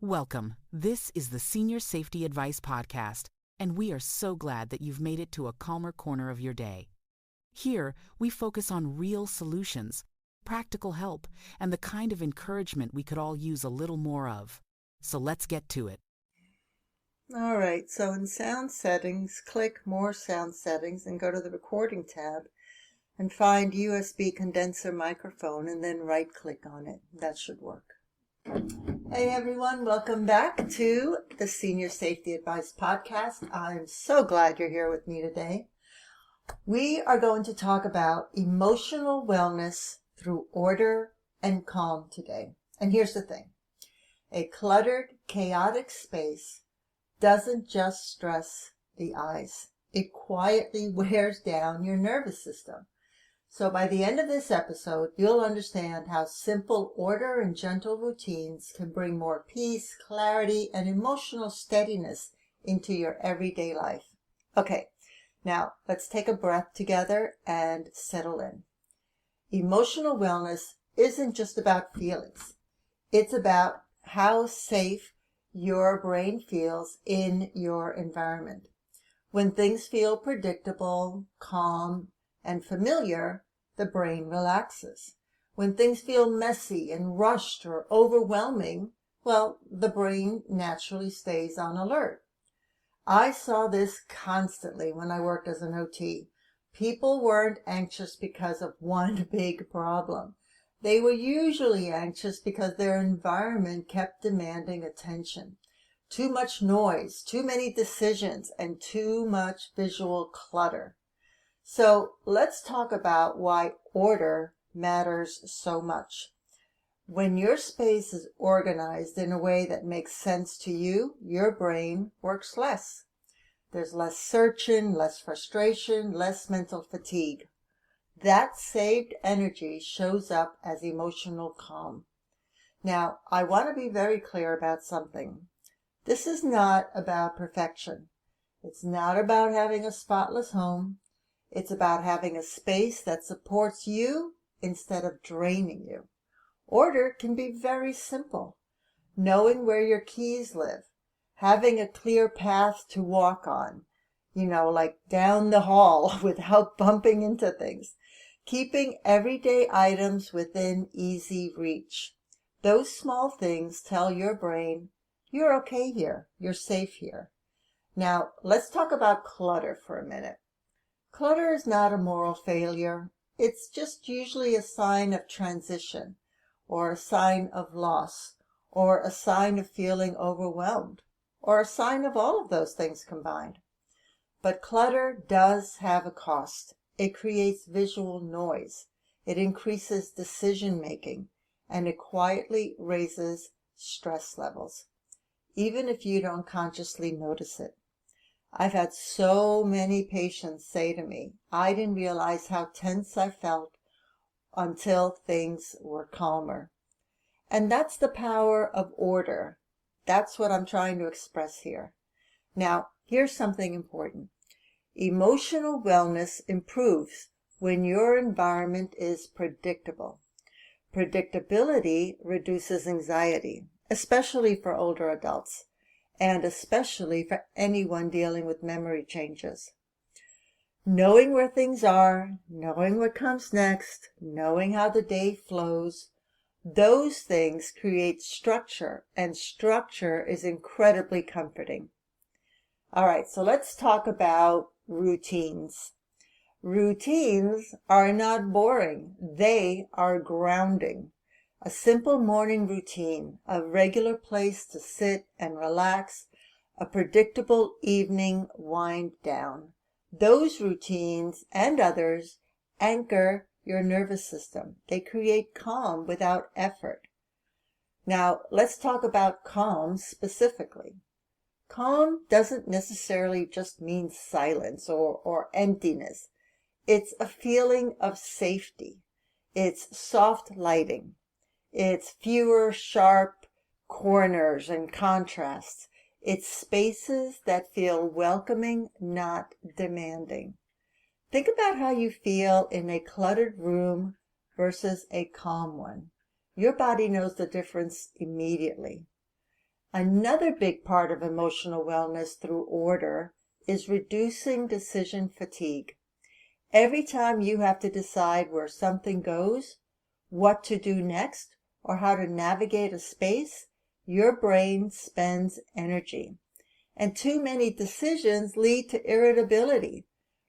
Welcome. This is the Senior Safety Advice Podcast, and we are so glad that you've made it to a calmer corner of your day. Here, we focus on real solutions, practical help, and the kind of encouragement we could all use a little more of. So let's get to it. All right, so in sound settings, click More Sound Settings and go to the Recording tab and find USB condenser microphone and then right-click on it. That should work. Hey everyone, welcome back to the Senior Safety Advice Podcast. I'm so glad you're here with me today. We are going to talk about emotional wellness through order and calm today. And here's the thing. A cluttered, chaotic space doesn't just stress the eyes. It quietly wears down your nervous system. So by the end of this episode, you'll understand how simple order and gentle routines can bring more peace, clarity, and emotional steadiness into your everyday life. Okay, now let's take a breath together and settle in. Emotional wellness isn't just about feelings. It's about how safe your brain feels in your environment. When things feel predictable, calm, and familiar, the brain relaxes. When things feel messy and rushed or overwhelming, well, the brain naturally stays on alert. I saw this constantly when I worked as an OT. People weren't anxious because of one big problem. They were usually anxious because their environment kept demanding attention. Too much noise, too many decisions, and too much visual clutter. So let's talk about why order matters so much. When your space is organized in a way that makes sense to you, your brain works less. There's less searching, less frustration, less mental fatigue. That saved energy shows up as emotional calm. Now, I want to be very clear about something. This is not about perfection. It's not about having a spotless home. It's about having a space that supports you instead of draining you. Order can be very simple. Knowing where your keys live, having a clear path to walk on, like down the hall without bumping into things, keeping everyday items within easy reach. Those small things tell your brain, you're okay here, you're safe here. Now, let's talk about clutter for a minute. Clutter is not a moral failure. It's just usually a sign of transition, or a sign of loss, or a sign of feeling overwhelmed, or a sign of all of those things combined. But clutter does have a cost. It creates visual noise. It increases decision making, and it quietly raises stress levels, even if you don't consciously notice it. I've had so many patients say to me, I didn't realize how tense I felt until things were calmer. And that's the power of order. That's what I'm trying to express here. Now, here's something important. Emotional wellness improves when your environment is predictable. Predictability reduces anxiety, especially for older adults, and especially for anyone dealing with memory changes. Knowing where things are, knowing what comes next, knowing how the day flows, those things create structure, and structure is incredibly comforting. All right, so let's talk about routines. Routines are not boring. They are grounding. A simple morning routine, a regular place to sit and relax, a predictable evening wind down. Those routines and others anchor your nervous system. They create calm without effort. Now, let's talk about calm specifically. Calm doesn't necessarily just mean silence or emptiness. It's a feeling of safety. It's soft lighting. It's fewer sharp corners and contrasts. It's spaces that feel welcoming, not demanding. Think about how you feel in a cluttered room versus a calm one. Your body knows the difference immediately. Another big part of emotional wellness through order is reducing decision fatigue. Every time you have to decide where something goes, what to do next, or how to navigate a space, your brain spends energy. And too many decisions lead to irritability,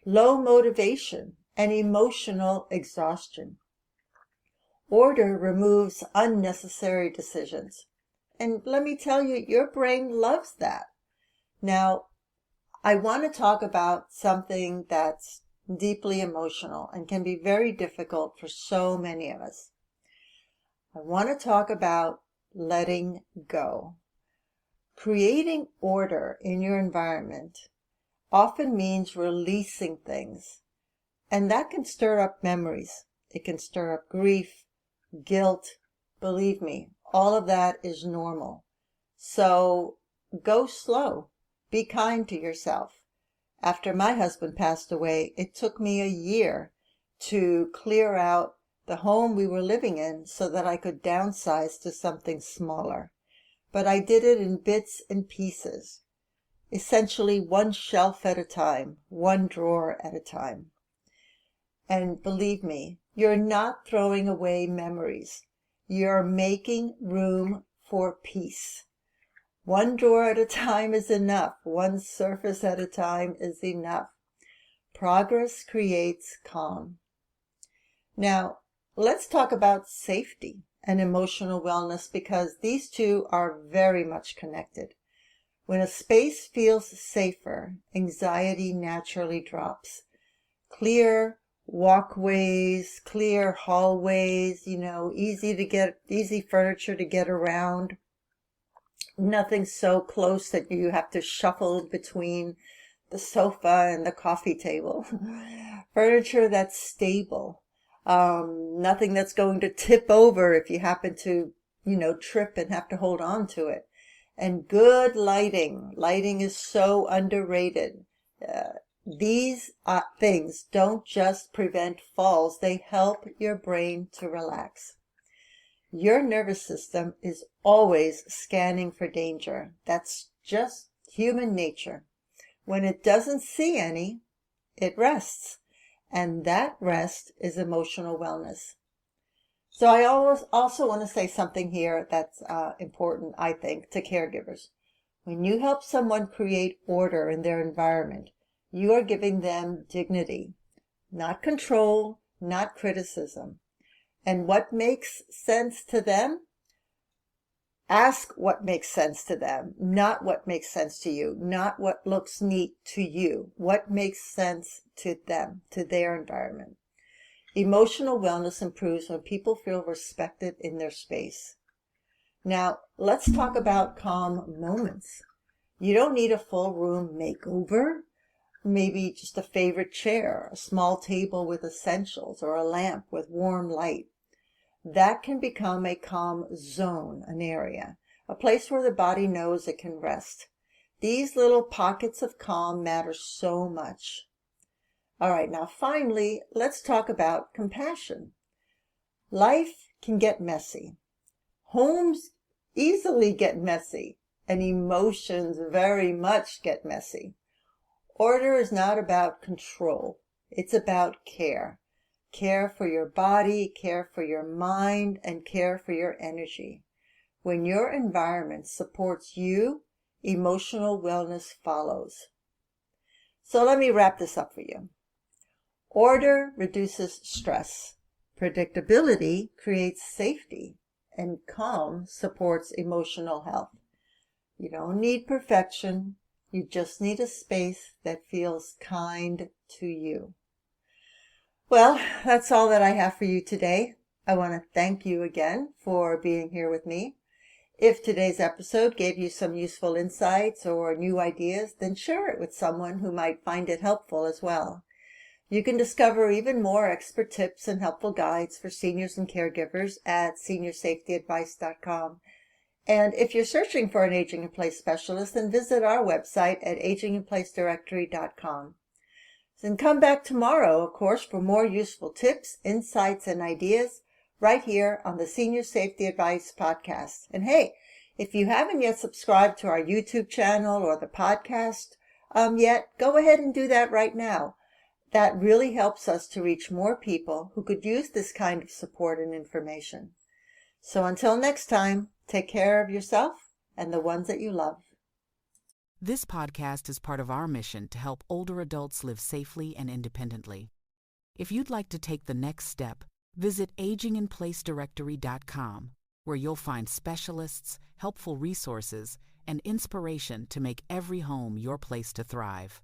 low motivation, and emotional exhaustion. Order removes unnecessary decisions. And let me tell you, your brain loves that. Now, I want to talk about something that's deeply emotional and can be very difficult for so many of us. I want to talk about letting go. Creating order in your environment often means releasing things, and that can stir up memories. It can stir up grief, guilt. Believe me, all of that is normal. So go slow. Be kind to yourself. After my husband passed away, it took me a year to clear out the home we were living in so that I could downsize to something smaller. But I did it in bits and pieces, essentially one shelf at a time, one drawer at a time. And believe me, you're not throwing away memories. You're making room for peace. One drawer at a time is enough. One surface at a time is enough. Progress creates calm. Now, let's talk about safety and emotional wellness because these two are very much connected. When a space feels safer, anxiety naturally drops. Clear walkways, clear hallways, easy furniture to get around. Nothing so close that you have to shuffle between the sofa and the coffee table. Furniture that's stable. Nothing that's going to tip over if you happen to, trip and have to hold on to it. And good lighting. Lighting is so underrated. These things don't just prevent falls, they help your brain to relax. Your nervous system is always scanning for danger. That's just human nature. When it doesn't see any, it rests. And that rest is emotional wellness. So I also want to say something here that's important, I think, to caregivers. When you help someone create order in their environment, you are giving them dignity, not control, not criticism. And what makes sense to them? Ask what makes sense to them, not what makes sense to you, not what looks neat to you. What makes sense to them, to their environment. Emotional wellness improves when people feel respected in their space. Now, let's talk about calm moments. You don't need a full room makeover. Maybe just a favorite chair, a small table with essentials, or a lamp with warm light. That can become a calm zone, an area, a place where the body knows it can rest. These little pockets of calm matter so much. All right, now finally, let's talk about compassion. Life can get messy. Homes easily get messy, and emotions very much get messy. Order is not about control. It's about care. Care for your body, care for your mind, and care for your energy. When your environment supports you, emotional wellness follows. So let me wrap this up for you. Order reduces stress. Predictability creates safety. And calm supports emotional health. You don't need perfection. You just need a space that feels kind to you. Well, that's all that I have for you today. I want to thank you again for being here with me. If today's episode gave you some useful insights or new ideas, then share it with someone who might find it helpful as well. You can discover even more expert tips and helpful guides for seniors and caregivers at seniorsafetyadvice.com. And if you're searching for an Aging in Place specialist, then visit our website at aginginplacedirectory.com. Then come back tomorrow, of course, for more useful tips, insights, and ideas right here on the Senior Safety Advice podcast. And hey, If you haven't yet subscribed to our YouTube channel or the podcast yet, go ahead and do that right now. That really helps us to reach more people who could use this kind of support and information. So until next time, take care of yourself and the ones that you love. This podcast is part of our mission to help older adults live safely and independently. If you'd like to take the next step, visit aginginplacedirectory.com, where you'll find specialists, helpful resources, and inspiration to make every home your place to thrive.